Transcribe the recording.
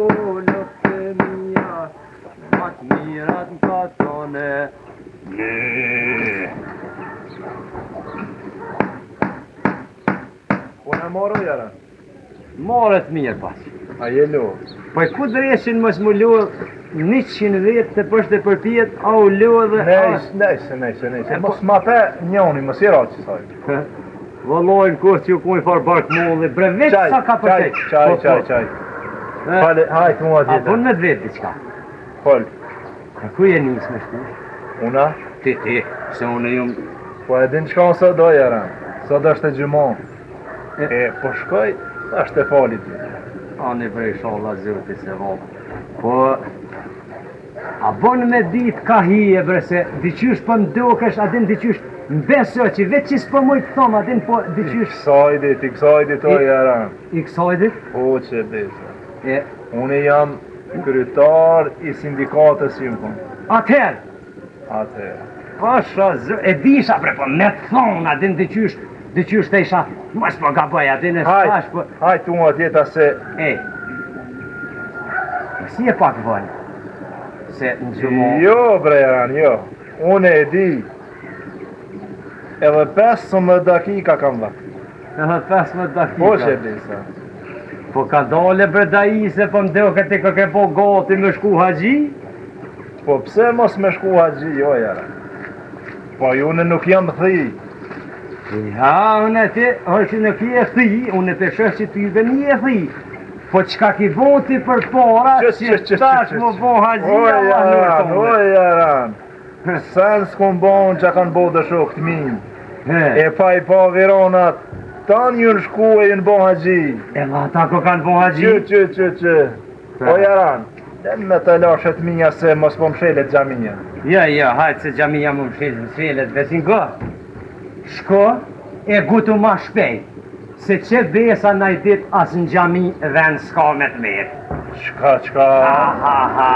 Ullët e mija, matë mirat në katone. Unë e marrë jara? Marët mirë pas. A je lu? Po ku dreshin mos mu lu 110 të pështë e përpijet, a u lu dhe... Nejse. Mos ma pe njoni, mos i ra që saj. Vëllojnë kur që ju kuj farë barkë molli, bre veç sa ka përqej. Qaj. Fale, hajtë mua A tjetër. pun me dvetë diqka. Fol, Ku je njës me shku? una? Ti, se unë jum... Po e din qka unë së do jara? Sot është e gjumon. Po shkoj, është e falit. Ani prej sholla zërti se volë. Po... A bon me dit ka hije bre se diqysh për mdokesh, a din diqysh mbeso që veç që s'po mujtë thom, a din po diqysh... I kësajdit o jara. I kësajdit? Po që besa. E... Unë jam kryetar i sindikatës jumën. Atëherë, Atëherë. pasha zë... E disha bre, po me thonë, a din diqysh të isha... Mos po gaboj, a din e shpash, po... Hajtë unë atjeta se... E... Si e pak vënë? Se në gjumon... Jo, bre jaran, jo. Unë e di. Edhe 15 dakika kam vakt. Edhe 15 dakika. Po që besa. Po ka dole bre daji se po mdeo këti ke po gati me shku haxhi? Po pse mos me shku haxhi, jo jara. Po june nuk jam thi. Ja, unë e ti, që nuk je thi, unë e të shësh që ty dhe një e thi. Po qka ki voti për para, që tash më bo haxhi, O jaran. Sen s'kom bon që kanë bo dhe shok të min. E pa i pa vironat, tanë ju në shku e ju në bo haxhi. E ma ata ko kanë bo haxhi? Që. O jaran, den me të lashet minja se mos po mshelet gjamija. Ja, hajtë se gjamija më mshelet, vesin go. Shko e gutu ma shpejt. Se që besa na i dit as në gjami vend s'ka me të mirë. Qka? Ha.